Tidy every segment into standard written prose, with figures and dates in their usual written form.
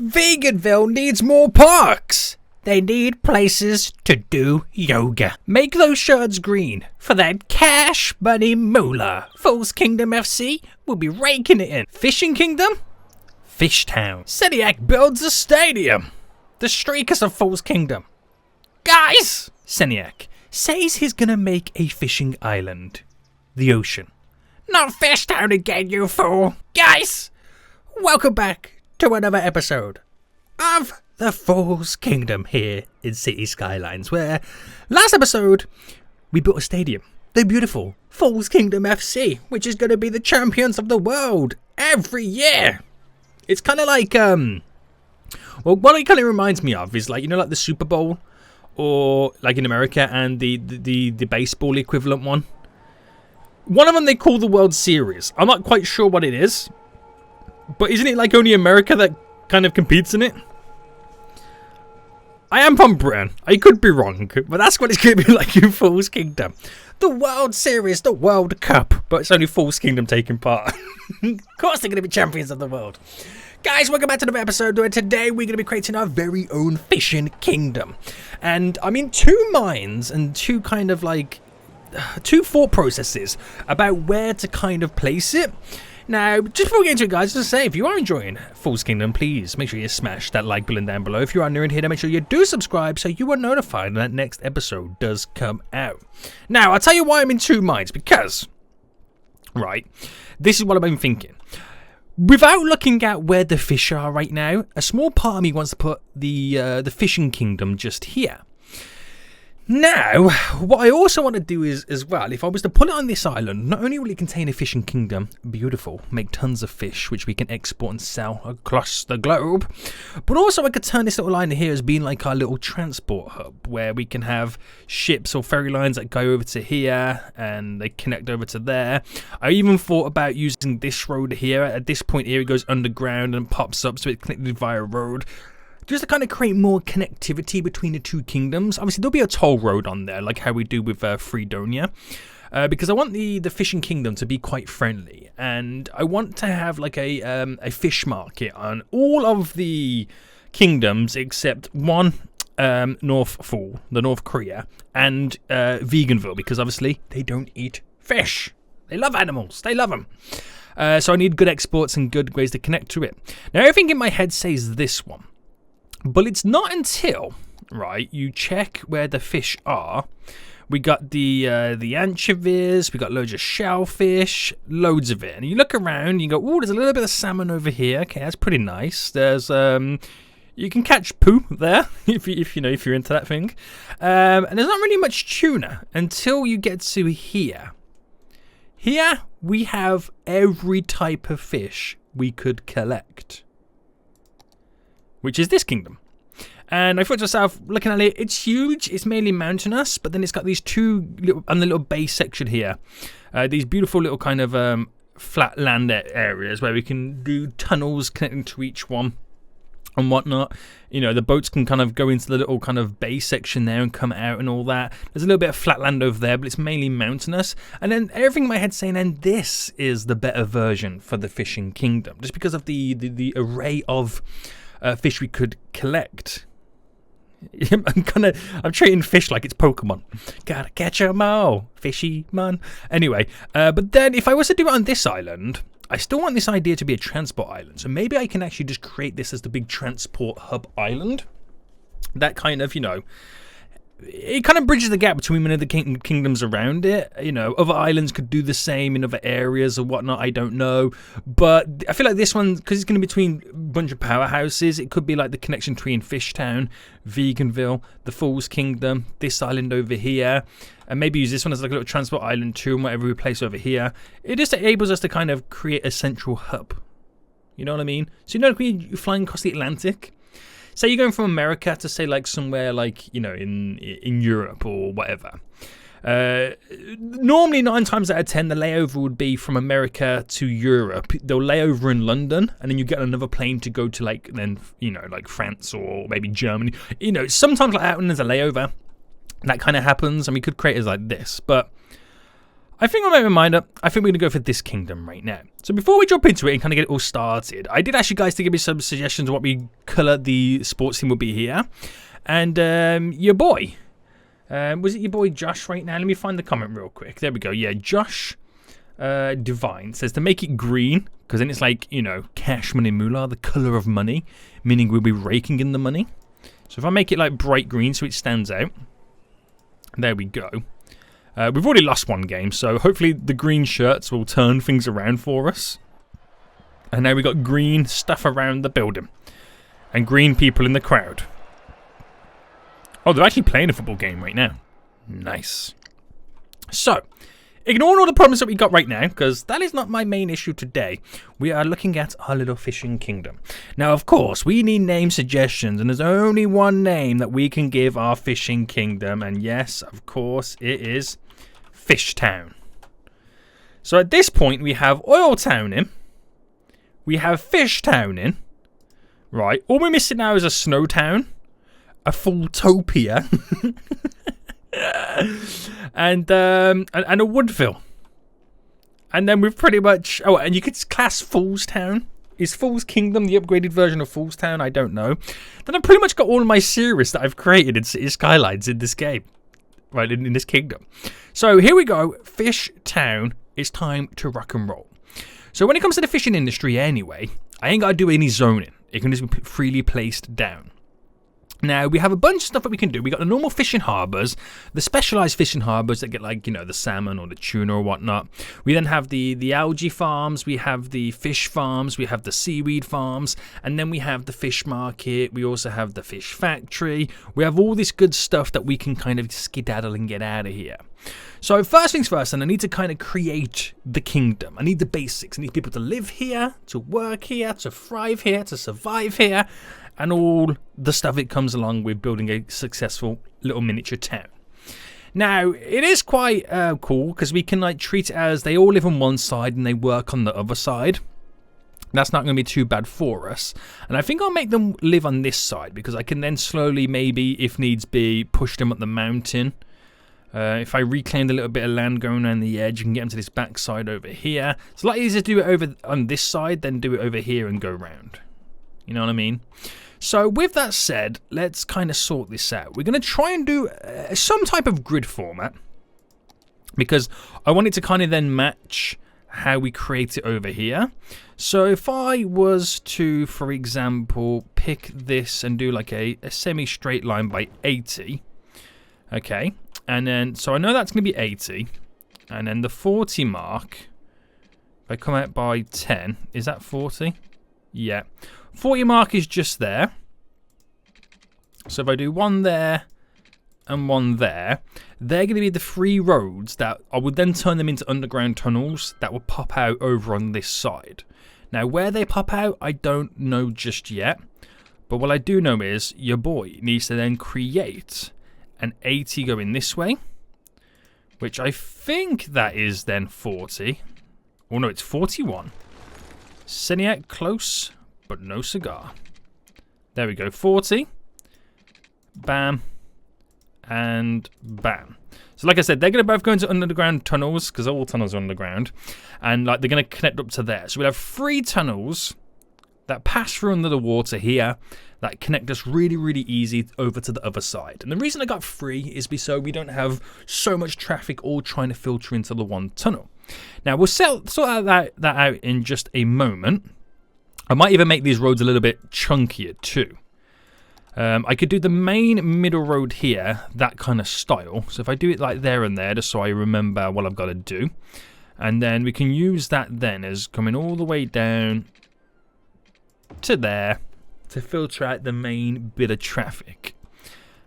Veganville needs more parks. They need places to do yoga. Make those shirts green for that cash money moolah. Falls Kingdom FC will be raking it in. Fishing Kingdom? FISHTOWN. Seniac builds a stadium. The Streakers of Falls Kingdom. Guys! Seniac says he's gonna make a fishing island. The ocean. Not FISHTOWN again, you fool. Guys! Welcome back to another episode of the Falls Kingdom here in City Skylines, where last episode we built a stadium, the beautiful Falls Kingdom FC, which is going to be the champions of the world every year. It's kind of like, well, what it kind of reminds me of is like, you know, like the Super Bowl, or like in America, and the baseball equivalent one. One of them they call the World Series. I'm not quite sure what it is, but isn't it like only America that kind of competes in it? I am from Britain. I could be wrong, but that's what it's going to be like in Falls Kingdom. The World Series, the World Cup, but it's only Falls Kingdom taking part. Of course they're going to be champions of the world. Guys, welcome back to another episode where today we're going to be creating our very own fishing kingdom. And I'm in two minds and two kind of like, two thought processes about where to kind of place it. Now, just before we get into it, guys, just to say, if you are enjoying Falls Kingdom, please make sure you smash that like button down below. If you are new in here, make sure you do subscribe so you are notified when that next episode does come out. Now, I'll tell you why I'm in two minds, because, right, this is what I've been thinking. Without looking at where the fish are right now, a small part of me wants to put the fishing kingdom just here. Now, what I also want to do is, as well, if I was to put it on this island, not only will it contain a fishing kingdom, beautiful, make tons of fish, which we can export and sell across the globe, but also I could turn this little island here as being like our little transport hub, where we can have ships or ferry lines that go over to here, and they connect over to there. I even thought about using this road here. At this point here, it goes underground and pops up, so it's connected via a road. Just to kind of create more connectivity between the two kingdoms. Obviously, there'll be a toll road on there, like how we do with Fredonia. Because I want the fishing kingdom to be quite friendly. And I want to have like a fish market on all of the kingdoms except one, North Fall, the North Korea, and Veganville. Because obviously, they don't eat fish. They love animals. They love them. So I need good exports and good ways to connect to it. Now, everything in my head says this one. But it's not until, right, you check where the fish are. We got the anchovies, we got loads of shellfish, loads of it. And you look around, you go, oh, there's a little bit of salmon over here. Okay, that's pretty nice. There's you can catch poo there if you're into that thing. And there's not really much tuna until you get to here. Here we have every type of fish we could collect, which is this kingdom. And I thought to myself, looking at it, it's huge. It's mainly mountainous, but then it's got these two little, on the little base section here, these beautiful little kind of flat land areas where we can do tunnels connecting to each one and whatnot. You know, the boats can kind of go into the little kind of base section there and come out and all that. There's a little bit of flat land over there, but it's mainly mountainous. And then everything in my head saying, and this is the better version for the fishing kingdom, just because of the array of fish we could collect. I'm treating fish like it's Pokemon. Gotta catch 'em all, fishy man. Anyway, but then if I was to do it on this island, I still want this idea to be a transport island. So maybe I can actually just create this as the big transport hub island. That kind of, you know, it kind of bridges the gap between many of the kingdoms around it. You know, other islands could do the same in other areas or whatnot. I don't know. But I feel like this one, because it's going to be between a bunch of powerhouses, it could be like the connection between FISHTOWN, Veganville, the Falls Kingdom, this island over here. And maybe use this one as like a little transport island too, and whatever we place over here. It just enables us to kind of create a central hub. You know what I mean? So you know, when you're flying across the Atlantic, say you're going from America to say like somewhere like, you know, in Europe or whatever. Normally 9 times out of 10 the layover would be from America to Europe. They'll lay over in London and then you get another plane to go to like, then, you know, like France or maybe Germany. You know, sometimes like that when there's a layover, that kind of happens, and we could create it like this. But I think I'll make my mind up. I think we're going to go for this kingdom right now. So before we jump into it and kind of get it all started, I did ask you guys to give me some suggestions of what colour the sports team will be here. And your boy, was it your boy Josh right now? Let me find the comment real quick. There we go. Yeah, Josh Divine says to make it green, because then it's like, you know, cash money moolah, the colour of money, meaning we'll be raking in the money. So if I make it like bright green so it stands out, there we go. We've already lost one game, so hopefully the green shirts will turn things around for us. And now we got green stuff around the building. And green people in the crowd. Oh, they're actually playing a football game right now. Nice. So, ignoring all the problems that we got right now, because that is not my main issue today, we are looking at our little fishing kingdom. Now, of course, we need name suggestions, and there's only one name that we can give our fishing kingdom, and yes, of course, it is FISHTOWN. So at this point, we have Oil Town in, we have FISHTOWN in, right? All we're missing now is a Snow Town, a Fulltopia, and a Woodville. And then we've pretty much... Oh, and you could class Fool's Town. Is Fool's Kingdom the upgraded version of Fool's Town? I don't know. Then I've pretty much got all of my series that I've created in City Skylines in this game. Right, in this kingdom. So here we go. FISHTOWN. It's time to rock and roll. So when it comes to the fishing industry anyway, I ain't got to do any zoning. It can just be freely placed down. Now, we have a bunch of stuff that we can do. We got the normal fishing harbours, the specialised fishing harbours that get like, you know, the salmon or the tuna or whatnot. We then have the algae farms, we have the fish farms, we have the seaweed farms, and then we have the fish market. We also have the fish factory. We have all this good stuff that we can kind of skedaddle and get out of here. So first things first, and I need to kind of create the kingdom. I need the basics. I need people to live here, to work here, to thrive here, to survive here, and all the stuff that comes along with building a successful little miniature town. Now, it is quite cool because we can like treat it as they all live on one side and they work on the other side. That's not going to be too bad for us. And I think I'll make them live on this side because I can then slowly, maybe, if needs be, push them up the mountain. If I reclaim a little bit of land going around the edge, you can get them to this back side over here. It's a lot easier to do it over on this side than do it over here and go round. You know what I mean? So with that said, let's kind of sort this out. We're going to try and do some type of grid format because I want it to kind of then match how we create it over here. So if I was to, for example, pick this and do like a semi-straight line by 80, okay, and then, so I know that's going to be 80, and then the 40 mark, if I come out by 10, is that 40? Yeah. 40 mark is just there. So if I do one there and one there, they're going to be the 3 roads that I would then turn them into underground tunnels that will pop out over on this side. Now, where they pop out, I don't know just yet. But what I do know is your boy needs to then create an 80 going this way, which I think that is then 40. Oh, no, it's 41. Seniac close, but no cigar. There we go, 40. Bam. And bam. So like I said, they're going to both go into underground tunnels, because all tunnels are underground. And like they're going to connect up to there. So we'll have 3 tunnels that pass through under the water here that connect us really, really easy over to the other side. And the reason I got 3 is so we don't have so much traffic all trying to filter into the one tunnel. Now, we'll sort that out in just a moment. I might even make these roads a little bit chunkier too. I could do the main middle road here, that kind of style. So if I do it like there and there, just so I remember what I've got to do. And then we can use that then as coming all the way down to there to filter out the main bit of traffic.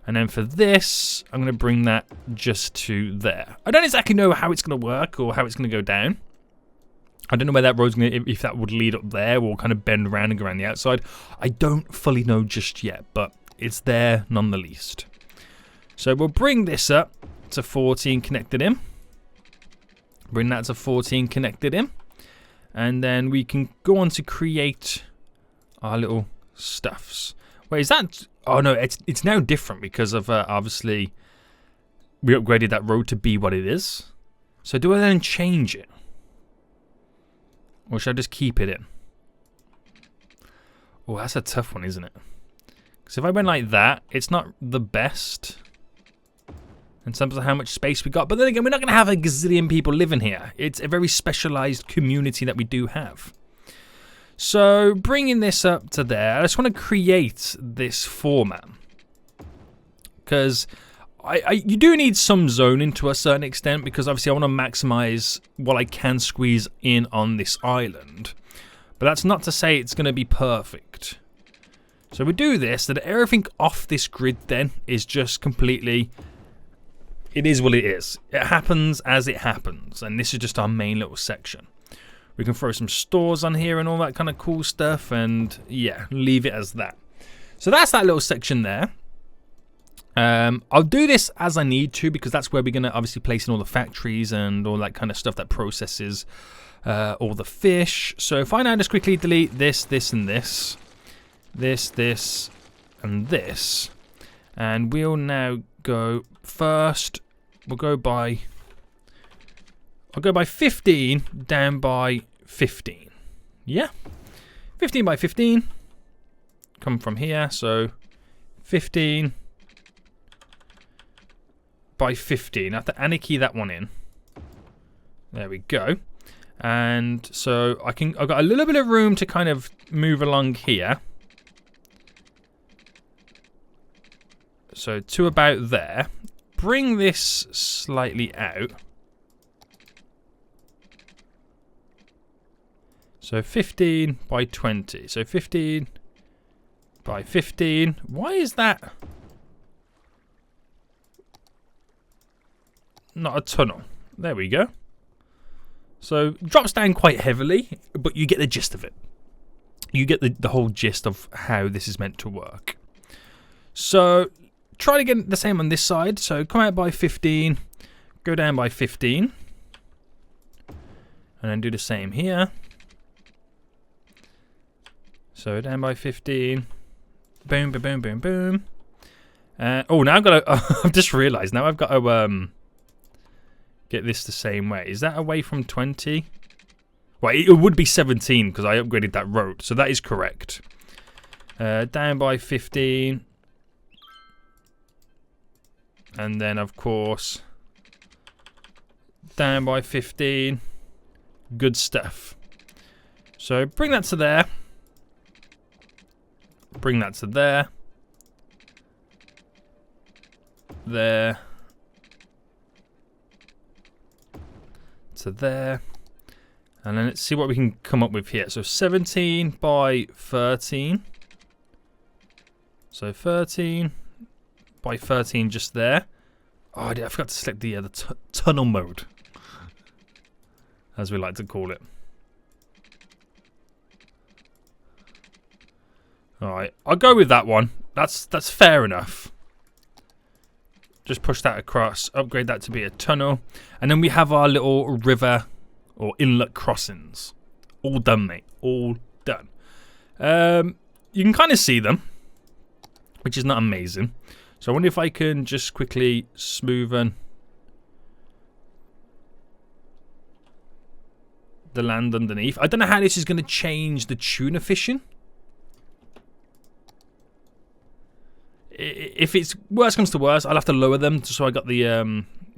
And then for this, I'm going to bring that just to there. I don't exactly know how it's going to work or how it's going to go down. I don't know where that road's going to, if that would lead up there or kind of bend around and go around the outside. I don't fully know just yet, but it's there none the least. So we'll bring this up to 14 connected in. Bring that to 14 connected in. And then we can go on to create our little stuffs. Wait, is that... Oh no, it's now different because of obviously we upgraded that road to be what it is. So do I then change it? Or should I just keep it in? Oh, that's a tough one, isn't it? Because if I went like that, it's not the best in terms of how much space we got. But then again, we're not going to have a gazillion people living here. It's a very specialized community that we do have. So bringing this up to there, I just want to create this format. Because you do need some zoning to a certain extent, because obviously I want to maximize what I can squeeze in on this island. But that's not to say it's going to be perfect. So we do this, that everything off this grid then is just completely, it is what it is. It happens as it happens, and this is just our main little section. We can throw some stores on here and all that kind of cool stuff, and yeah, leave it as that. So that's that little section there. I'll do this as I need to, because that's where we're going to obviously place in all the factories and all that kind of stuff that processes all the fish. So if I now just quickly delete this, this, and this, this, and this, and we'll now go first, we'll go by, I'll go by 15 down by 15. Yeah, 15 by 15. Come from here, so 15 by 15. I have to anarchy that one in. There we go. And so I've got a little bit of room to kind of move along here. So to about there. Bring this slightly out. So 15 by 20. So 15 by 15. Why is that not a tunnel? There we go. So drops down quite heavily, but you get the gist of it. You get the whole gist of how this is meant to work. So try to get the same on this side. So come out by 15, go down by 15, and then do the same here. So down by 15, boom, boom, boom, boom, boom. Oh, now I've got to. I've just realised now I've got to get this the same way. Is that away from 20? Well, it would be 17 because I upgraded that road, so that is correct. Down by 15. And then, of course, down by 15. Good stuff. So bring that to there. Bring that to there. There. To there. And then let's see what we can come up with here. So 17 by 13. So 13 by 13 just there. Oh, I forgot to select the tunnel mode, as we like to call it. Alright, I'll go with that one. That's fair enough. Just push that across, upgrade that to be a tunnel. And then we have our little river or inlet crossings. All done, mate. All done. You can kind of see them, which is not amazing. So I wonder if I can just quickly smoothen the land underneath. I don't know how this is going to change the tuna fishing. If it's worse comes to worse, I'll have to lower them so I got the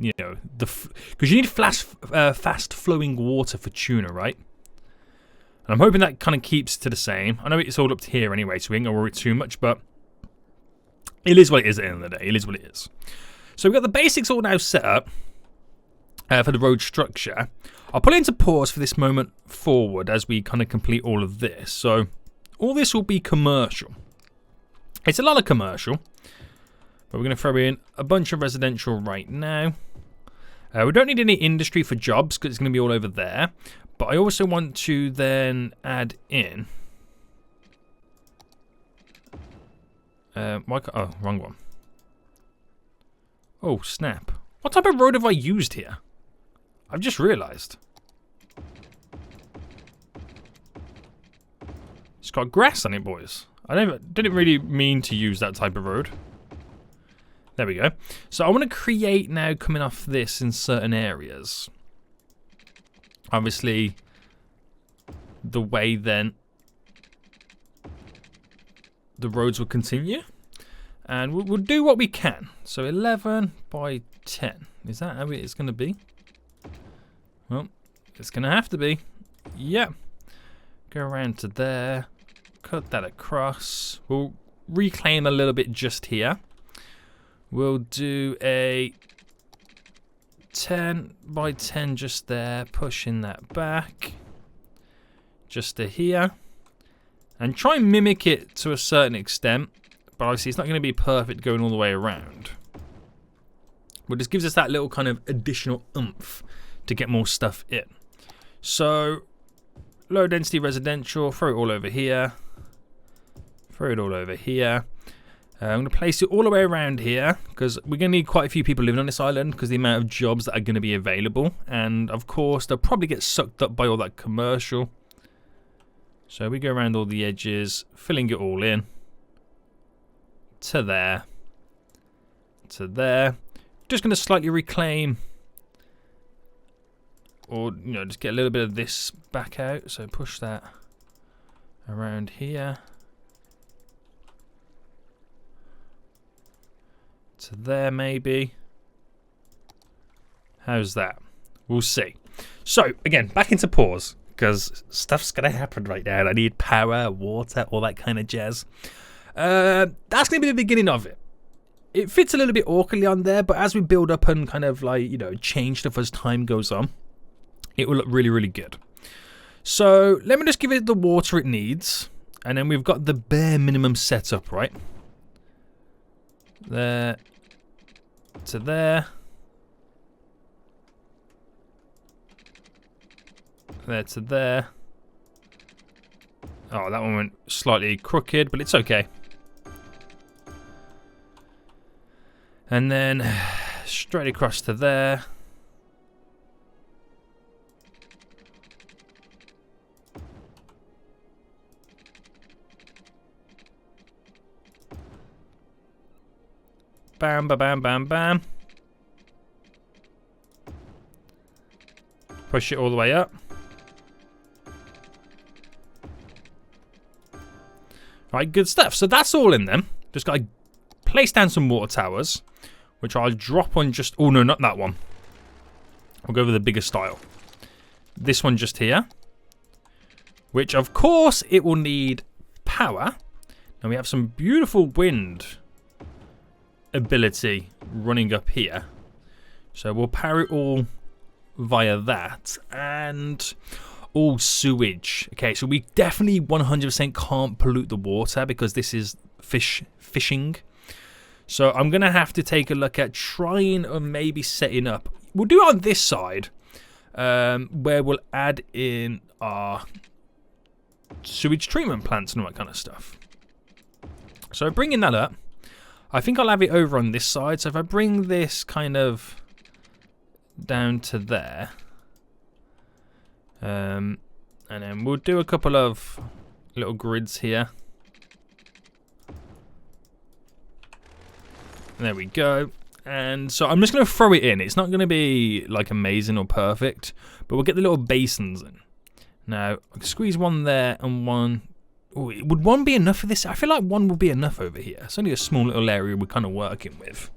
you know, because you need fast flowing water for tuna, right? And I'm hoping that kind of keeps to the same. I know it's all up to here anyway, so we ain't gonna worry too much, but it is what it is at the end of the day. It is what it is. So we've got the basics all now set up for the road structure. I'll put it into pause for this moment forward as we kind of complete all of this. So all this will be commercial. It's a lot of commercial, but we're going to throw in a bunch of residential right now. We don't need any industry for jobs because it's going to be all over there. But I also want to then add in... oh, wrong one. Oh, snap. What type of road have I used here? I've just realised. It's got grass on it, boys. I didn't really mean to use that type of road. There we go. So I want to create now coming off this in certain areas. obviously the way then the roads will continue. And we'll do what we can. So 11 by 10. Is that how it's going to be? Well, it's going to have to be. Yeah. Go around to there. Cut that across. We'll reclaim a little bit just here. We'll do a 10 by 10 just there. Pushing that back. Just to here. And try and mimic it to a certain extent. But obviously it's not going to be perfect going all the way around. But this gives us that little kind of additional oomph to get more stuff in. So, low density residential, throw it all over here. Throw it all over here. I'm going to place it all the way around here because we're going to need quite a few people living on this island because the amount of jobs that are going to be available. And of course, they'll probably get sucked up by all that commercial. So we go around all the edges, filling it all in. To there. To there. Just going to slightly reclaim. Or, you know, just get a little bit of this back out. So push that around here. To there maybe. How's that? We'll see. So, again, back into pause. Because stuff's going to happen right now. And I need power, water, all that kind of jazz. That's going to be the beginning of it. It fits a little bit awkwardly on there, but as we build up and kind of like, you know, change stuff as time goes on, it will look really, really good. So let me just give it the water it needs. And then we've got the bare minimum setup, right? There to there. There to there. Oh, that one went slightly crooked, but it's okay. And then straight across to there. Bam, ba bam, bam, bam. Push it all the way up. Right, good stuff. So that's all in them. Just got to place down some water towers, which I'll drop on just... Oh, no, not that one. I'll go with the bigger style. This one just here. Which, of course, it will need power. And we have some beautiful wind ability running up here. So we'll power it all via that. And... all sewage. Okay, so we definitely 100% can't pollute the water because this is fishing. So I'm going to have to take a look at trying or maybe setting up. We'll do it on this side where we'll add in our sewage treatment plants and all that kind of stuff. So bringing that up, I think I'll have it over on this side. So if I bring this kind of down to there. And then we'll do a couple of little grids here. There we go. And so I'm just going to throw it in. It's not going to be like amazing or perfect, but we'll get the little basins in. Now, I can squeeze one there and one. Ooh, would one be enough for this? I feel like one would be enough over here. It's only a small little area we're kind of working with.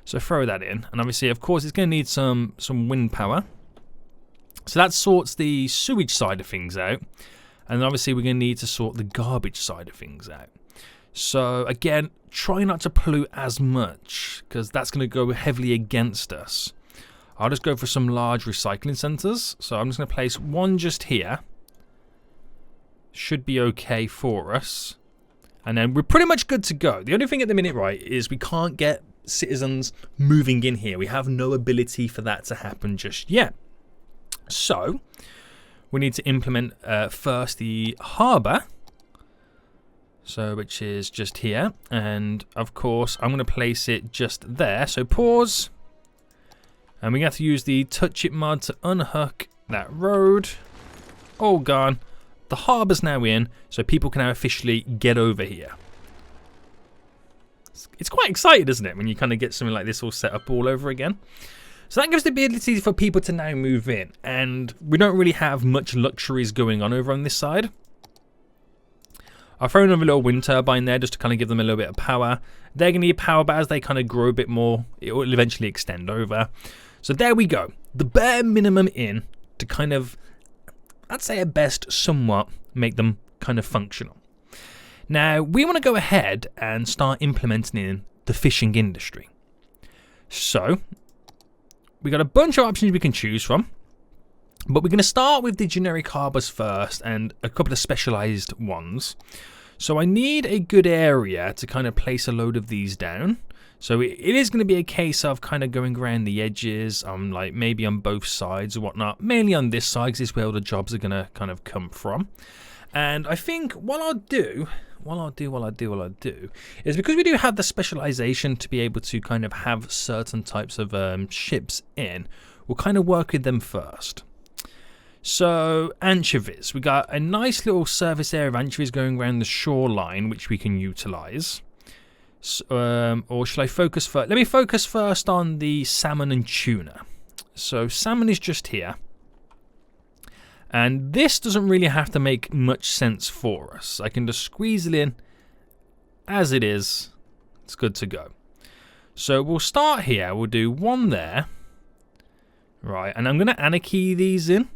So throw that in. And obviously, of course, it's going to need some wind power. So that sorts the sewage side of things out. And obviously we're going to need to sort the garbage side of things out. So again, try not to pollute as much because that's going to go heavily against us. I'll just go for some large recycling centres. So I'm just going to place one just here. Should be okay for us. And then we're pretty much good to go. The only thing at the minute, right, is we can't get citizens moving in here. We have no ability for that to happen just yet. So, we need to implement first the harbour. So, which is just here. And, of course, I'm going to place it just there. So, pause. And we have to use the touch it mod to unhook that road. All gone. The harbour's now in, so people can now officially get over here. It's quite exciting, isn't it, when you kind of get something like this all set up all over again. So that gives the ability for people to now move in, and we don't really have much luxuries going on over on this side. I've thrown another little wind turbine there just to kind of give them a little bit of power. They're going to need power, but as they kind of grow a bit more, it will eventually extend over. So there we go. The bare minimum in to kind of, I'd say at best, somewhat make them kind of functional. Now, we want to go ahead and start implementing in the fishing industry. So, we got a bunch of options we can choose from. But we're going to start with the generic harbours first and a couple of specialised ones. So I need a good area to kind of place a load of these down. So it is going to be a case of kind of going around the edges, like maybe on both sides or whatnot. Mainly on this side, because this is where all the jobs are going to kind of come from. And I think what I'll do is, because we do have the specialisation to be able to kind of have certain types of ships in, we'll kind of work with them first. So, anchovies. We got a nice little surface area of anchovies going around the shoreline, which we can utilise. Or shall I focus first? Let me focus first on the salmon and tuna. So, salmon is just here. And this doesn't really have to make much sense for us. I can just squeeze it in as it is. It's good to go. So, we'll start here. We'll do one there. Right, and I'm going to anarchy these in,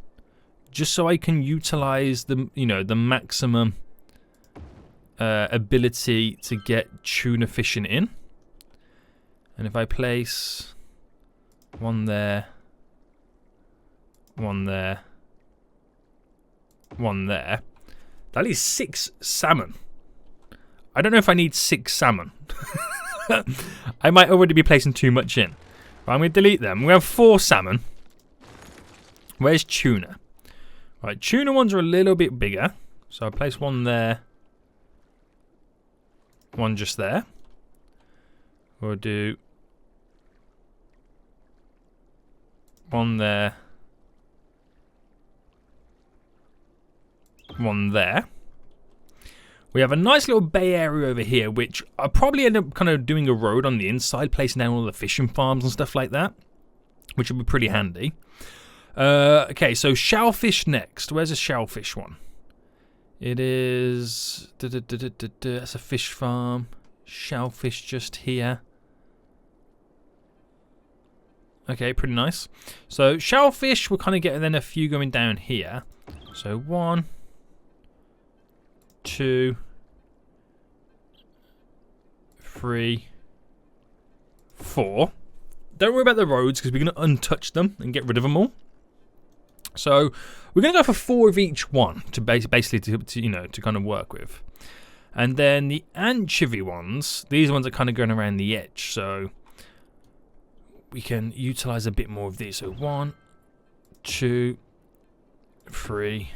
just so I can utilize the, the maximum ability to get tuna fishing in. And if I place one there, one there, one there, that is 6 salmon. I don't know if I need 6 salmon. I might already be placing too much in. But I'm going to delete them. We have 4 salmon. Where's tuna? Right, tuna ones are a little bit bigger. So I place one there. One just there. We'll do one there. One there. We have a nice little bay area over here, which I'll probably end up kind of doing a road on the inside, placing down all the fishing farms and stuff like that, which will be pretty handy. Okay, so shellfish next. Where's the shellfish one? It is... That's a fish farm. Shellfish just here. Okay, pretty nice. So shellfish, we'll kind of get then a few going down here. So 1, 2, 3, 4. Don't worry about the roads because we're going to untouch them and get rid of them all. So we're going to go for 4 of each one to basically to kind of work with. And then the anchovy ones, these ones are kind of going around the edge, so we can utilize a bit more of these. So 1, 2, 3,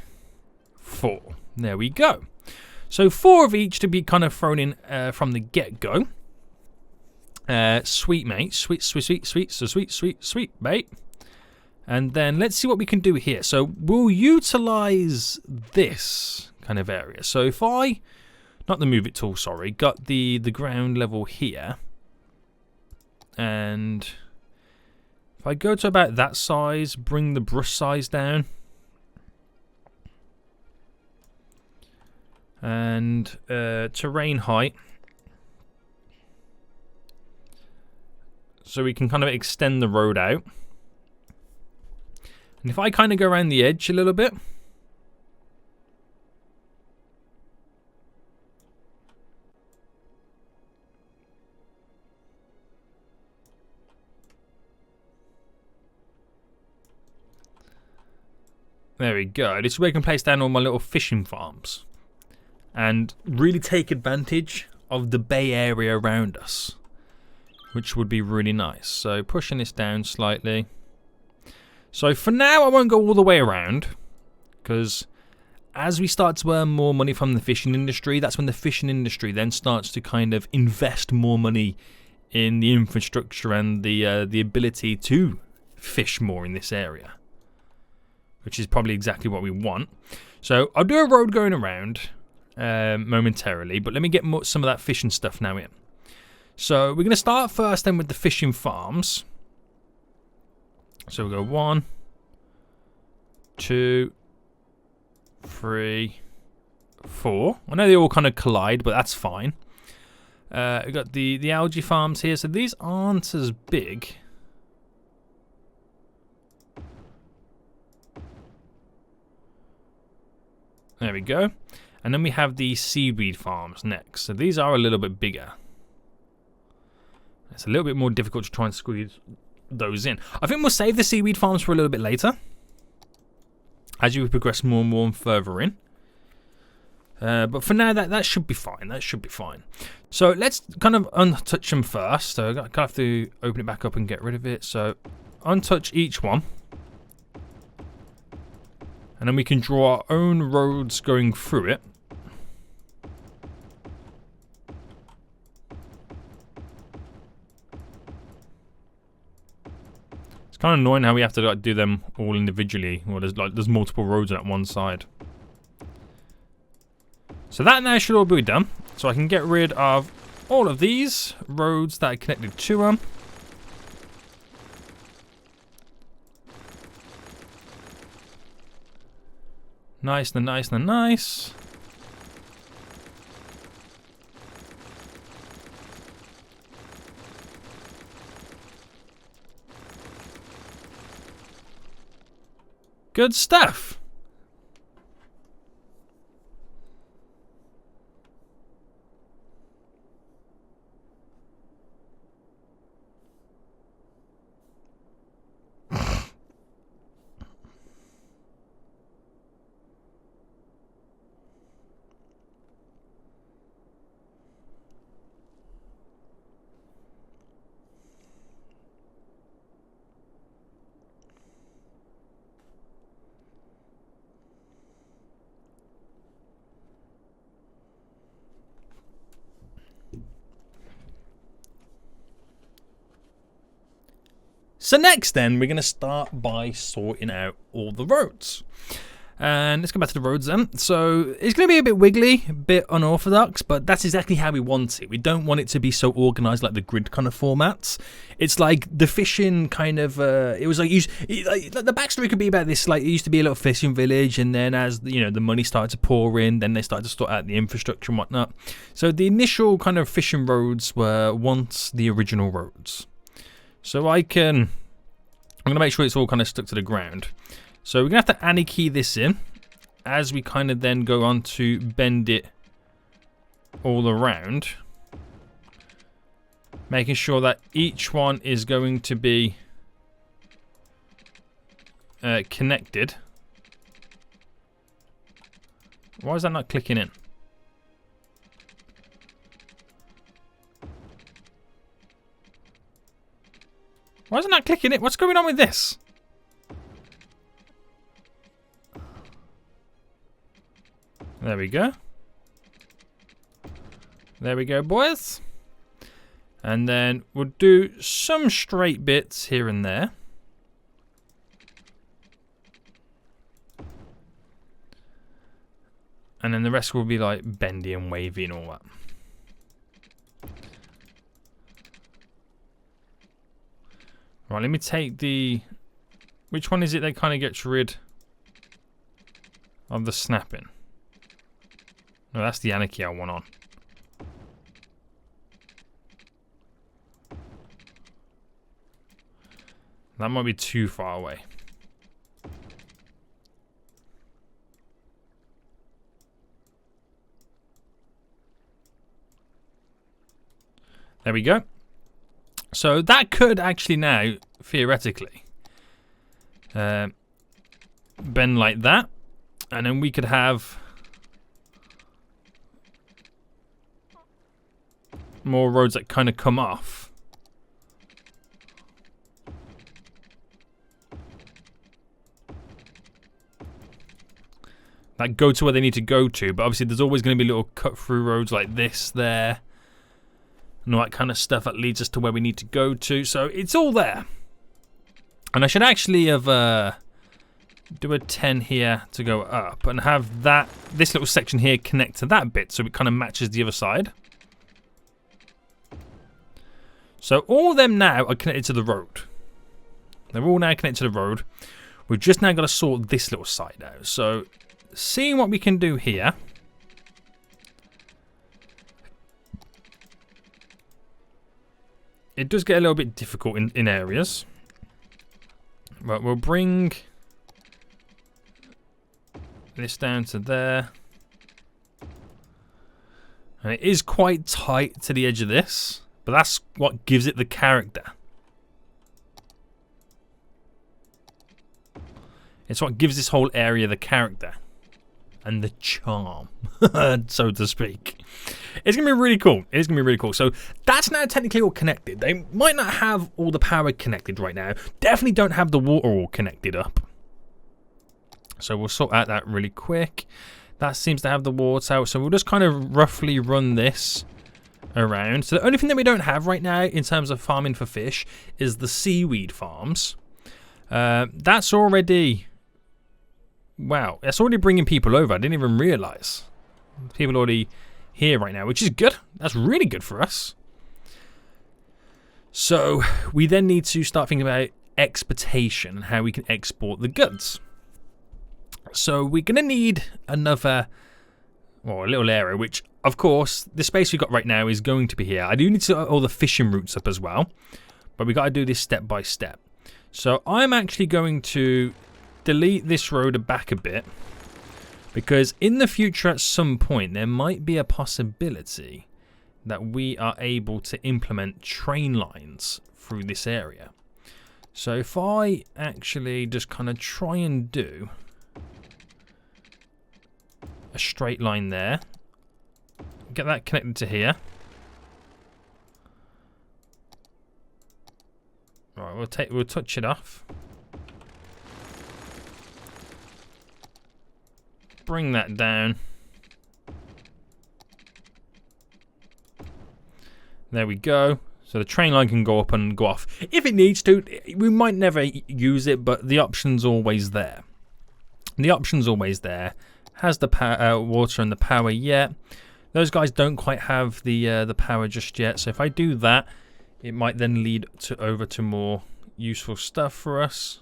4. There we go. So 4 of each to be kind of thrown in from the get-go. Sweet, mate. Sweet, mate. And then let's see what we can do here. So we'll utilize this kind of area. So if I, not the move it tool, sorry, got the ground level here. And if I go to about that size, bring the brush size down. And terrain height. So we can kind of extend the road out. And if I kind of go around the edge a little bit. There we go. This is where I can place down all my little fishing farms. And really take advantage of the bay area around us. Which would be really nice. So pushing this down slightly. So for now, I won't go all the way around, because as we start to earn more money from the fishing industry, that's when the fishing industry then starts to kind of invest more money in the infrastructure and the ability to fish more in this area, which is probably exactly what we want. So I'll do a road going around momentarily, but let me get some of that fishing stuff now in. So we're going to start first then with the fishing farms. So we'll go 1, 2, 3, 4. I know they all kind of collide, but that's fine. We've got the Algae Farms here, so these aren't as big. There we go. And then we have the Seaweed Farms next. So these are a little bit bigger. It's a little bit more difficult to try and squeeze those in. I think we'll save the Seaweed Farms for a little bit later, as you progress more and more and further in. But for now, that should be fine. That should be fine. So let's kind of untouch them first. So I kind of have to open it back up and get rid of it. So untouch each one. And then we can draw our own roads going through it. It's kind of annoying how we have to like do them all individually. Or there's multiple roads on one side. So that now should all be done. So I can get rid of all of these roads that are connected to them. Nice and nice and nice. Good stuff. So next then, we're going to start by sorting out all the roads. And let's go back to the roads then. So it's going to be a bit wiggly, a bit unorthodox, but that's exactly how we want it. We don't want it to be so organised like the grid kind of formats. It's like the fishing kind of, it was like, the backstory could be about this, like it used to be a little fishing village, and then as, you know, the money started to pour in, then they started to sort out the infrastructure and whatnot. So the initial kind of fishing roads were once the original roads. So I'm going to make sure it's all kind of stuck to the ground. So we're going to have to anti-key this in as we kind of then go on to bend it all around. Making sure that each one is going to be connected. Why is that not clicking in? Why isn't that clicking it? What's going on with this? There we go. There we go, boys. And then we'll do some straight bits here and there. And then the rest will be like bendy and wavy and all that. Right, let me take the... Which one is it that kind of gets rid of the snapping? No, that's the anarchy I want on. That might be too far away. There we go. So that could actually now, theoretically, bend like that. And then we could have more roads that kind of come off. That go to where they need to go to. But obviously there's always going to be little cut-through roads like this, there. And all that kind of stuff that leads us to where we need to go to. So it's all there. And I should actually have do a 10 here to go up and have this little section here connect to that bit so it kind of matches the other side. So all of them now are connected to the road. They're all now connected to the road. We've just now got to sort this little site out. So, seeing what we can do here. It does get a little bit difficult in areas. But we'll bring this down to there. And it is quite tight to the edge of this. But that's what gives it the character. It's what gives this whole area the character. And the charm, so to speak. It's going to be really cool. It's going to be really cool. So that's now technically all connected. They might not have all the power connected right now. Definitely don't have the water all connected up. So we'll sort out that really quick. That seems to have the water out. So we'll just kind of roughly run this around. So the only thing that we don't have right now in terms of farming for fish is the Seaweed Farms. That's already... Wow, that's already bringing people over. I didn't even realise. People already here right now, which is good. That's really good for us. So we then need to start thinking about exportation and how we can export the goods. So we're going to need another, well, a little area, which, of course, the space we've got right now is going to be here. I do need to set all the fishing routes up as well, but we've got to do this step by step. So I'm actually going to delete this road back a bit, because in the future at some point there might be a possibility that we are able to implement train lines through this area. So if I actually just kind of try and do a straight line there, get that connected to here. Right, we'll touch it off. Bring that down. There we go. So the train line can go up and go off. If it needs to, we might never use it, but the option's always there. The option's always there. Has the water and the power yet. Those guys don't quite have the power just yet. So if I do that, it might then lead over to more useful stuff for us.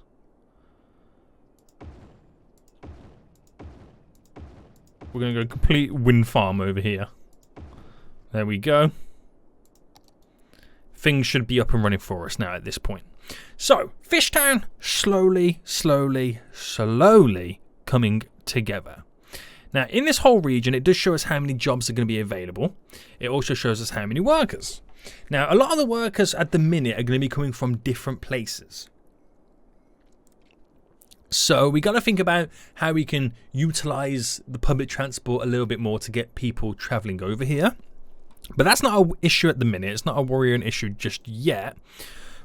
We're going to go complete wind farm over here. There we go. Things should be up and running for us now at this point. So, FISHTOWN slowly coming together. Now, in this whole region, it does show us how many jobs are going to be available. It also shows us how many workers. Now, a lot of the workers at the minute are going to be coming from different places. So we got to think about how we can utilize the public transport a little bit more to get people traveling over here. But that's not an issue at the minute. It's not a worrying issue just yet.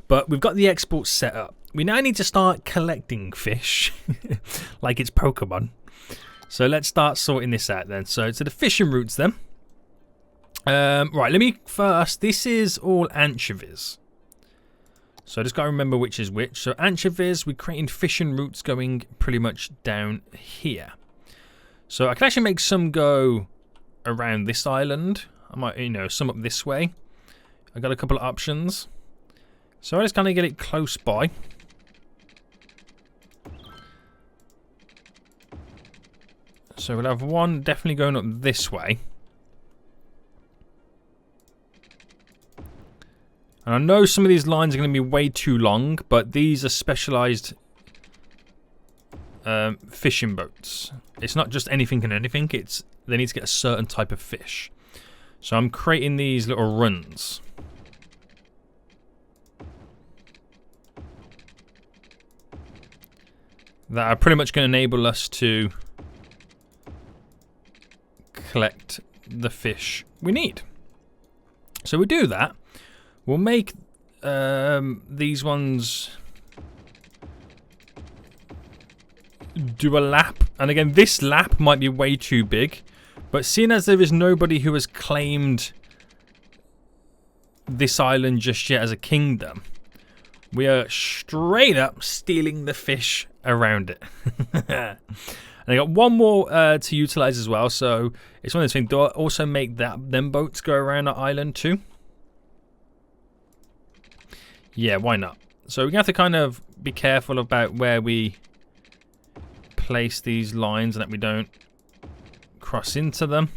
But we've got the export set up. We now need to start collecting fish like it's Pokemon. So let's start sorting this out then. So to the fishing routes then. Right, let me first. This is all anchovies. So I just got to remember which is which. So anchovies, we're creating fishing routes going pretty much down here. So I can actually make some go around this island. I might, some up this way. I got a couple of options. So I just kind of get it close by. So we'll have one definitely going up this way. And I know some of these lines are going to be way too long, but these are specialised fishing boats. It's not just anything and anything. They need to get a certain type of fish. So I'm creating these little runs. That are pretty much going to enable us to collect the fish we need. So we do that. We'll make these ones do a lap. And again, this lap might be way too big. But seeing as there is nobody who has claimed this island just yet as a kingdom, we are straight up stealing the fish around it. And I got one more to utilize as well. So it's one of those things. Do I also make them boats go around the island too? Yeah, why not? So we have to kind of be careful about where we place these lines and that we don't cross into them.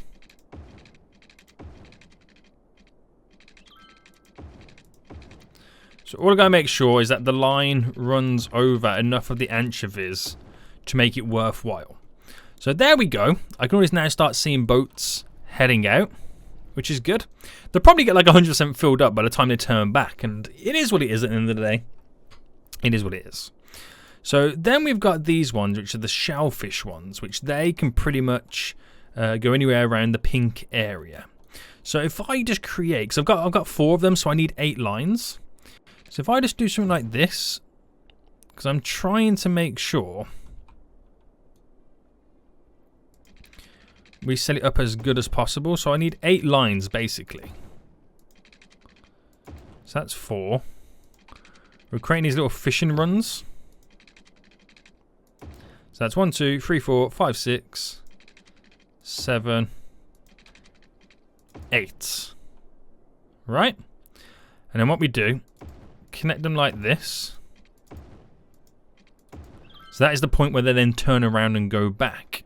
So all I gotta make sure is that the line runs over enough of the anchovies to make it worthwhile. So there we go. I can always now start seeing boats heading out, which is good. They'll probably get like 100% filled up by the time they turn back, and it is what it is at the end of the day. It is what it is. So then we've got these ones, which are the shellfish ones, which they can pretty much go anywhere around the pink area. So if I just create, because I've got 4 of them, so I need 8 lines. So if I just do something like this, because I'm trying to make sure we set it up as good as possible. So I need 8 lines basically. So that's 4. We're creating these little fishing runs. So that's 1, 2, 3, 4, 5, 6, 7, 8. Right? And then what we do, connect them like this. So that is the point where they then turn around and go back.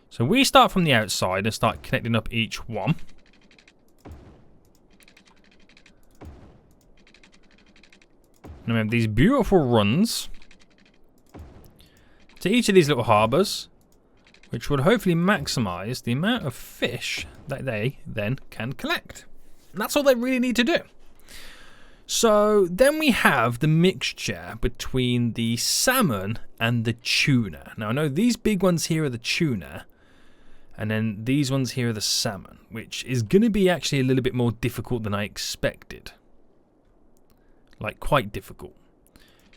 So we start from the outside and start connecting up each one. And we have these beautiful runs to each of these little harbours, which would hopefully maximise the amount of fish that they then can collect. And that's all they really need to do. So then we have the mixture between the salmon and the tuna. Now I know these big ones here are the tuna, and then these ones here are the salmon, which is going to be actually a little bit more difficult than I expected. Like quite difficult.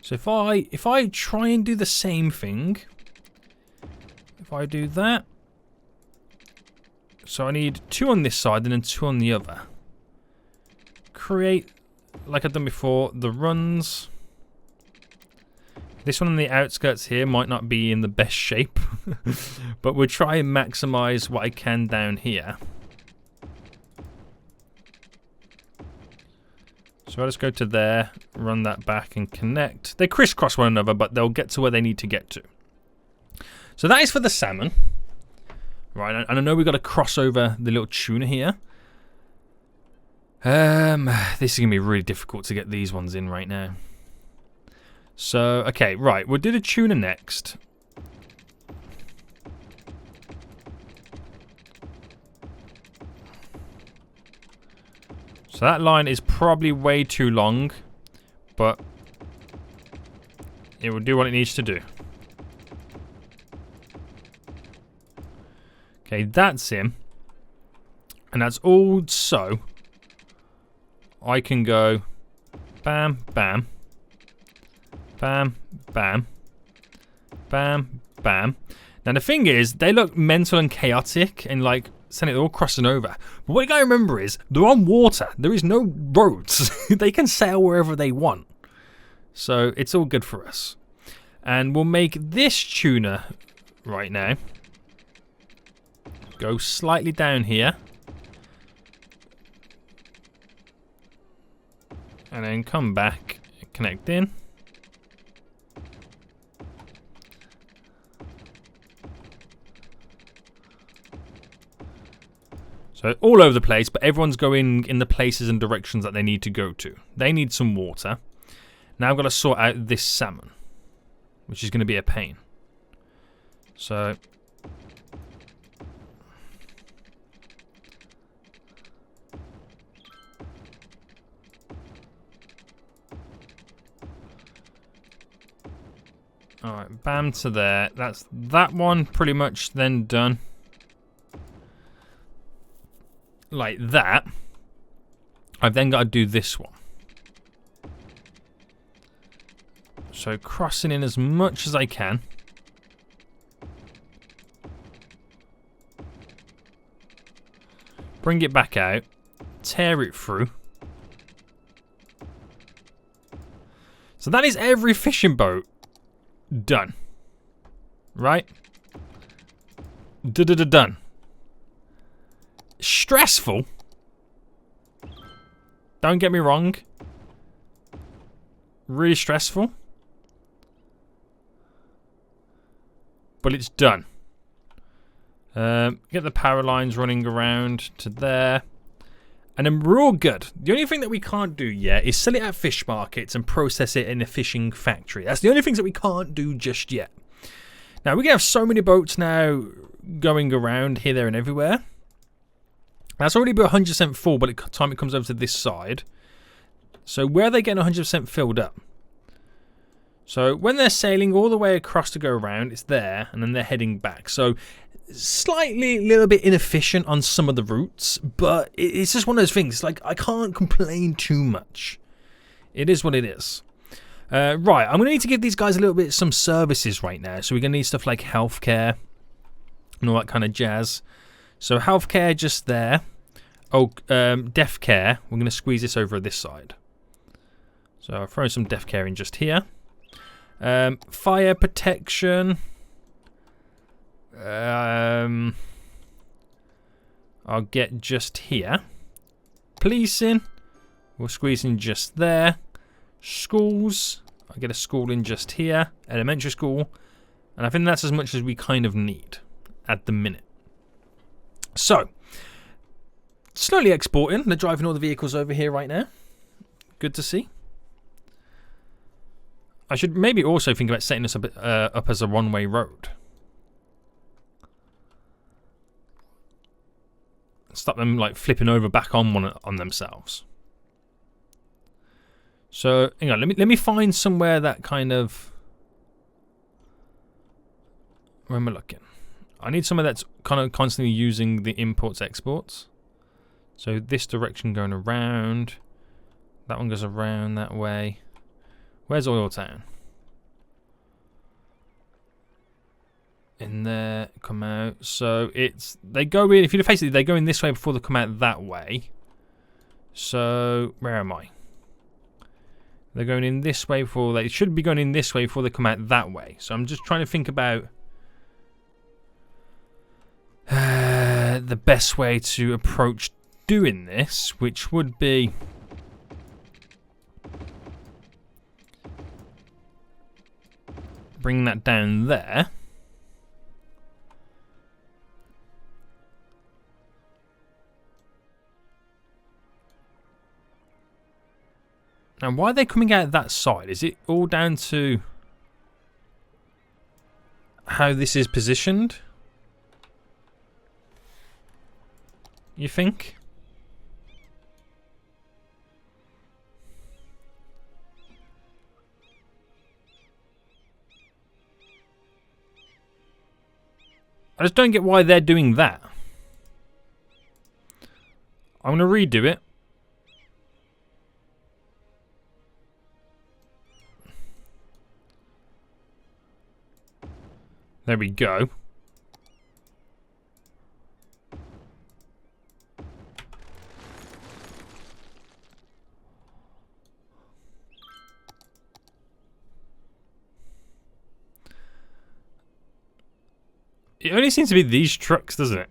So if I try and do the same thing, if I do that, so I need 2 on this side and then 2 on the other. Create, like I've done before, the runs. This one on the outskirts here might not be in the best shape, but we'll try and maximize what I can down here. So I'll just go to there, run that back and connect. They crisscross one another, but they'll get to where they need to get to. So that is for the salmon. Right, and I know we've got to cross over the little tuna here. This is going to be really difficult to get these ones in right now. So, okay, right, we'll do the tuna next. So that line is probably way too long, but it will do what it needs to do. Okay, that's him. And that's all so I can go bam, bam, bam, bam, bam, bam. Now the thing is, they look mental and chaotic and like they're all crossing over. But what you gotta remember is, they're on water. There is no roads. They can sail wherever they want. So it's all good for us. And we'll make this tuna right now go slightly down here. And then come back, connect in. So all over the place, but everyone's going in the places and directions that they need to go to. They need some water. Now I've got to sort out this salmon, which is going to be a pain. So alright, bam to there. That's that one pretty much then done. Like that. I've then got to do this one. So crossing in as much as I can. Bring it back out. Tear it through. So that is every fishing boat done. Right? Done. Stressful. Don't get me wrong. Really stressful. but it's done. Get the power lines running around to there. And then we're all good. The only thing that we can't do yet is sell it at fish markets and process it in a fishing factory. That's the only things that we can't do just yet. Now, we're going to have so many boats now going around here, there, and everywhere. That's already been 100% full by the time it comes over to this side. So where are they getting 100% filled up? So when they're sailing all the way across to go around, it's there, and then they're heading back. So slightly a little bit inefficient on some of the routes, but it's just one of those things. Like, I can't complain too much. It is what it is. Right, I'm going to need to give these guys a little bit some services right now. So we're going to need stuff like healthcare and all that kind of jazz. So healthcare just there. Oh, death care. We're going to squeeze this over this side. So I'll throw some death care in just here. Fire protection. I'll get just here. Policing. We'll squeeze in just there. Schools. I'll get a school in just here. Elementary school. And I think that's as much as we kind of need at the minute. So, slowly exporting. They're driving all the vehicles over here right now. Good to see. I should maybe also think about setting this up as a one-way road. Stop them like flipping over back on themselves. So hang on, let me find somewhere that kind of. Where am I looking? I need somewhere that's kind of constantly using the imports exports. So this direction going around. That one goes around that way. Where's Oil Town? In there, come out. So it's they go in. If you face it, they go in this way before they come out that way. So where am I? They're going in this way before they should be going in this way before they come out that way. So I'm just trying to think about the best way to approach doing this, which would be bring that down there. And why are they coming out that side? Is it all down to how this is positioned? You think? I just don't get why they're doing that. I'm going to redo it. There we go. It only seems to be these trucks, doesn't it?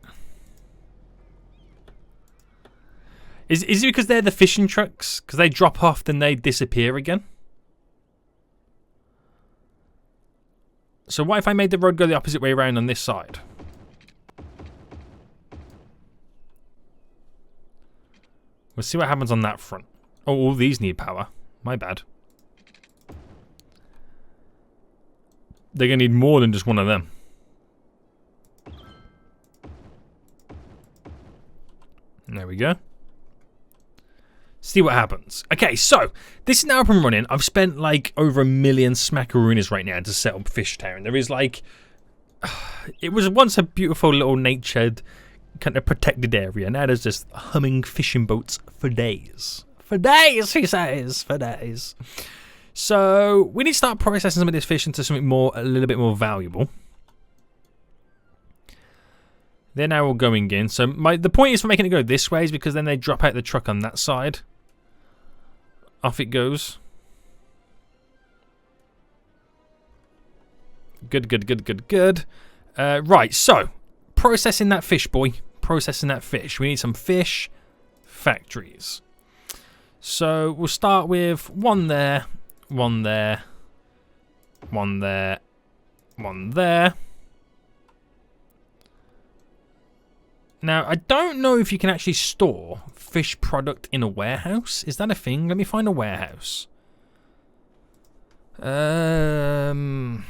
Is it because they're the fishing trucks? Because they drop off, then they disappear again? So what if I made the road go the opposite way around on this side? We'll see what happens on that front. Oh, all these need power. My bad. They're going to need more than just one of them. There we go. See what happens. Okay, so this is now up and running. I've spent like over 1 million smackaroonies right now to set up FISHTOWN. There is like, it was once a beautiful little natured kind of protected area. Now there's just humming fishing boats for days. For days, he says, for days. So we need to start processing some of this fish into something more, a little bit more valuable. They're now all going in. So the point is for making it go this way is because then they drop out the truck on that side. Off it goes. Good, good, good, good, good. Right, so processing that fish, boy. Processing that fish. We need some fish factories. So we'll start with one there, one there, one there, one there. Now, I don't know if you can actually store fish product in a warehouse. Is that a thing? Let me find a warehouse. Animal,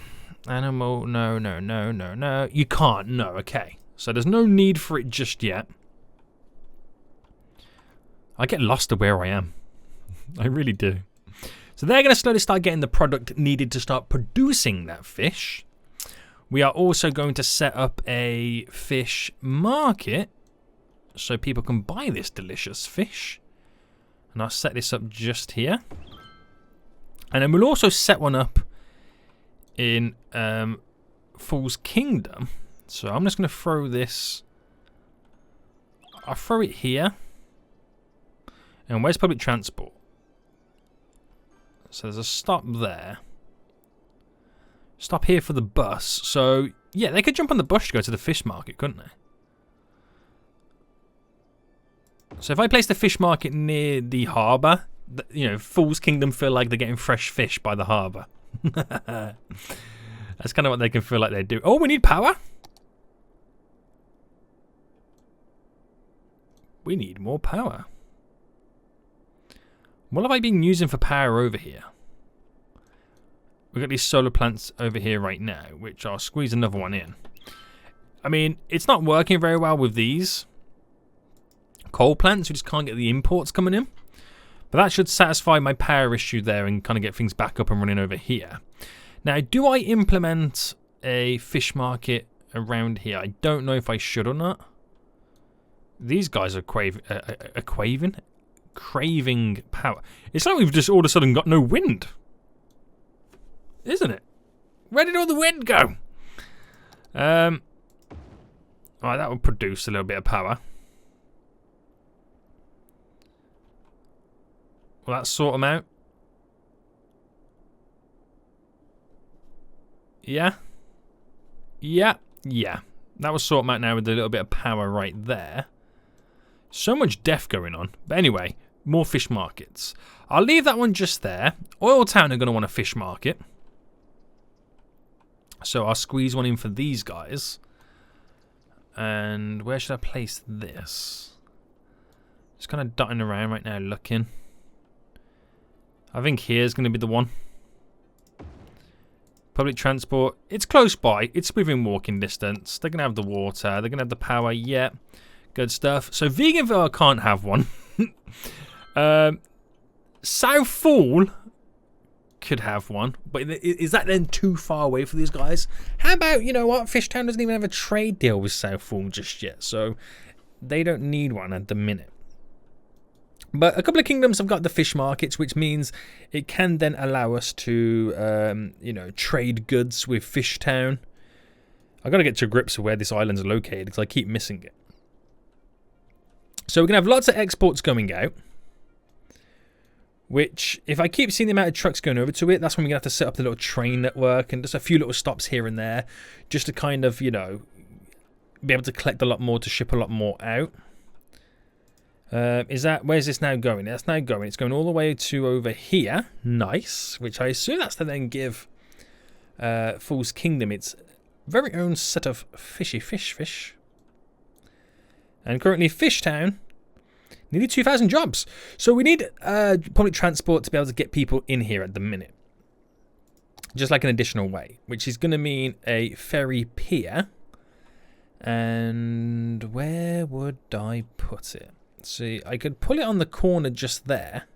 no. You can't, no, okay. So there's no need for it just yet. I get lost to where I am. I really do. So they're going to slowly start getting the product needed to start producing that fish. We are also going to set up a fish market so people can buy this delicious fish. And I'll set this up just here. And then we'll also set one up in Fool's Kingdom. So I'm just going to throw this. I'll throw it here. And where's public transport? So there's a stop there. Stop here for the bus. So, yeah, they could jump on the bus to go to the fish market, couldn't they? So if I place the fish market near the harbour, you know, Fool's Kingdom feel like they're getting fresh fish by the harbour. That's kind of what they can feel like they do. Oh, we need power? We need more power. What have I been using for power over here? We've got these solar plants over here right now, which I'll squeeze another one in. I mean, it's not working very well with these coal plants. We just can't get the imports coming in. But that should satisfy my power issue there and kind of get things back up and running over here. Now, do I implement a fish market around here? I don't know if I should or not. These guys are craving power. It's like we've just all of a sudden got no wind. Isn't it? Where did all the wind go? Alright, that will produce a little bit of power. Will that sort them out? Yeah. That will sort them out now with a little bit of power right there. So much death going on. But anyway, more fish markets. I'll leave that one just there. Oil Town are going to want a fish market. So I'll squeeze one in for these guys. And where should I place this? Just kind of dotting around right now looking. I think here's going to be the one. Public transport. It's close by. It's within walking distance. They're going to have the water. They're going to have the power. Yeah. Good stuff. So Veganville can't have one. South Fool could have one. But is that then too far away for these guys? How about, you know what? FISHTOWN doesn't even have a trade deal with South Fool just yet. So they don't need one at the minute. But a couple of kingdoms have got the fish markets, which means it can then allow us to, you know, trade goods with FISHTOWN. I've got to get to grips with where this island's located because I keep missing it. So we're going to have lots of exports going out. Which, if I keep seeing the amount of trucks going over to it, that's when we're going to have to set up the little train network and just a few little stops here and there. Just to kind of, you know, be able to collect a lot more to ship a lot more out. Where's this now going? That's now going. It's going all the way to over here. Nice. Which I assume that's to then give Fool's Kingdom its very own set of fish. And currently FISHTOWN nearly 2,000 jobs. So we need public transport to be able to get people in here at the minute. Just like an additional way. Which is going to mean a ferry pier. And where would I put it? See, I could pull it on the corner just there.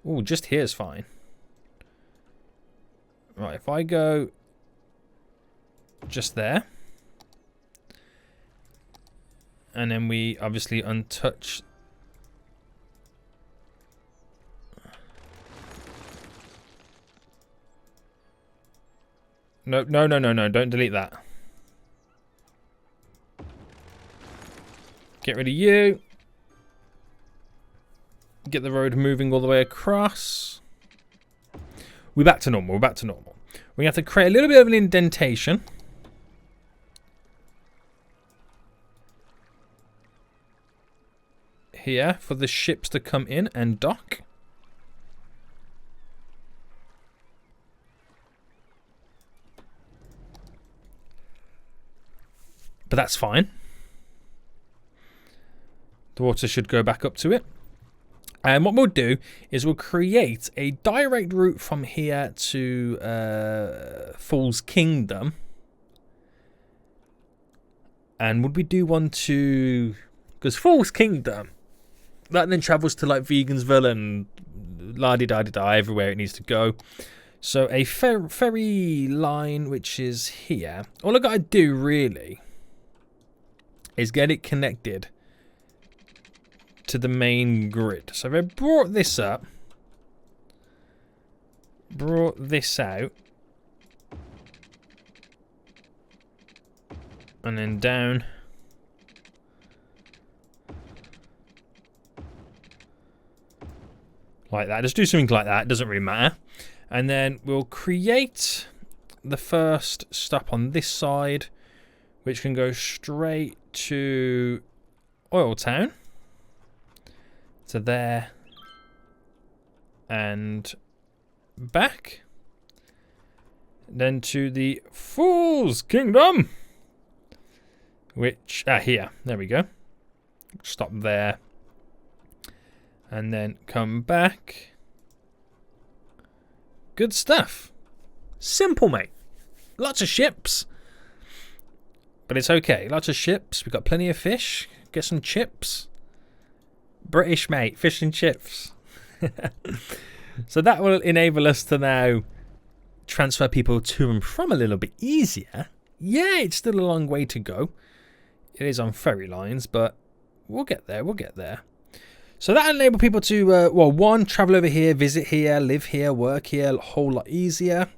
Oh, just here's fine. Right, if I go just there. And then we obviously untouch. No, don't delete that. Get rid of you. Get the road moving all the way across. We're back to normal. We have to create a little bit of an indentation. Here for the ships to come in and dock. But that's fine. The water should go back up to it. And what we'll do is we'll create a direct route from here to Fool's Kingdom. And would we do one to... Because Fool's Kingdom, that then travels to like Vegansville and la-di-da-di-da, everywhere it needs to go. So a ferry line, which is here. All I got to do really is get it connected to the main grid. So if I brought this up, brought this out, and then down, like that. Just do something like that. It doesn't really matter. And then we'll create the first stop on this side, which can go straight to Oil Town. To there. And back. Then to the Fool's Kingdom. Which, here. There we go. Stop there. And then come back. Good stuff. Simple, mate. Lots of ships. But it's okay. Lots of ships. We've got plenty of fish. Get some chips. British, mate. Fish and chips. So that will enable us to now transfer people to and from a little bit easier. Yeah, it's still a long way to go. It is on ferry lines, but we'll get there. We'll get there. So that will enable people to, well, one, travel over here, visit here, live here, work here, a whole lot easier.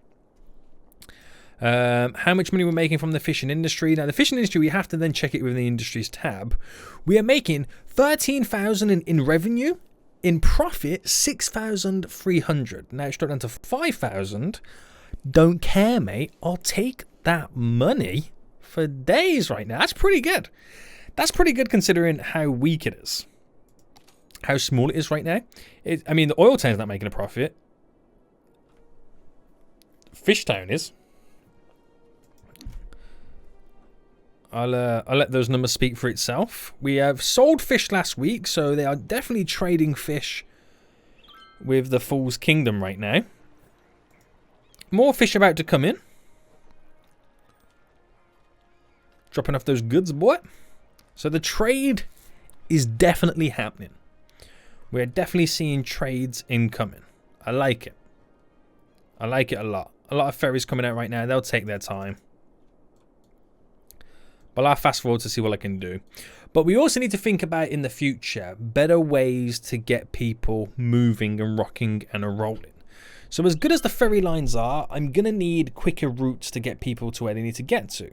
How much money we're making from the fishing industry. Now, the fishing industry, we have to then check it within the industries tab. We are making 13,000 in revenue. In profit, 6,300. Now, straight down to 5,000. Don't care, mate. I'll take that money for days right now. That's pretty good. That's pretty good considering how weak it is. How small it is right now. I mean, the Oil Town's not making a profit. FISHTOWN is. I'll let those numbers speak for itself. We have sold fish last week, so they are definitely trading fish with the Fool's Kingdom right now. More fish about to come in. Dropping off those goods, boy. So the trade is definitely happening. We're definitely seeing trades incoming. I like it. I like it a lot. A lot of ferries coming out right now. They'll take their time. But I'll fast forward to see what I can do. But we also need to think about in the future better ways to get people moving and rocking and rolling. So as good as the ferry lines are, I'm going to need quicker routes to get people to where they need to get to.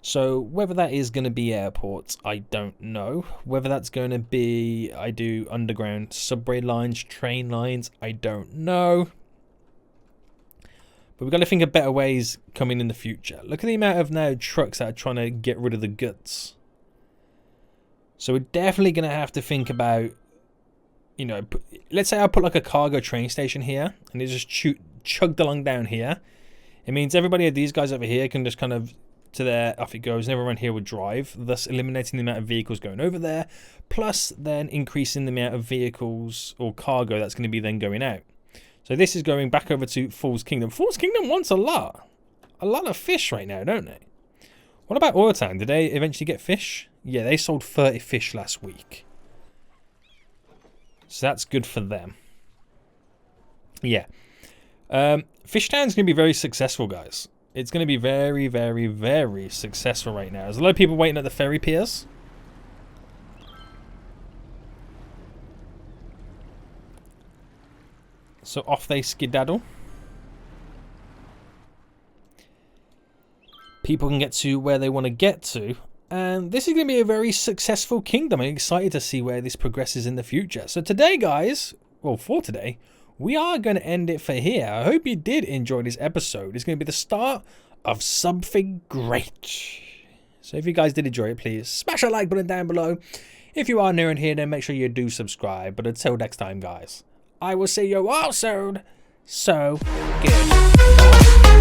So whether that is going to be airports, I don't know. Whether that's going to be, I do underground subway lines, train lines, I don't know. But we've got to think of better ways coming in the future. Look at the amount of now trucks that are trying to get rid of the goods. So we're definitely going to have to think about, you know, let's say I put like a cargo train station here and it just chugged along down here. It means everybody, these guys over here can just kind of to there, off it goes, and everyone here would drive, thus eliminating the amount of vehicles going over there, plus then increasing the amount of vehicles or cargo that's going to be then going out. So this is going back over to Fool's Kingdom. Fool's Kingdom wants a lot of fish right now, don't they? What about Oil Town? Did they eventually get fish? Yeah, they sold 30 fish last week. So that's good for them. Yeah. FISHTOWN's going to be very successful, guys. It's going to be very, very, very successful right now. There's a lot of people waiting at the ferry piers. So off they skedaddle. People can get to where they want to get to. And this is going to be a very successful kingdom. I'm excited to see where this progresses in the future. So today, guys, well, for today, we are going to end it for here. I hope you did enjoy this episode. It's going to be the start of something great. So if you guys did enjoy it, please smash that like button down below. If you are new in here, then make sure you do subscribe. But until next time, guys, I will see you all soon. So good.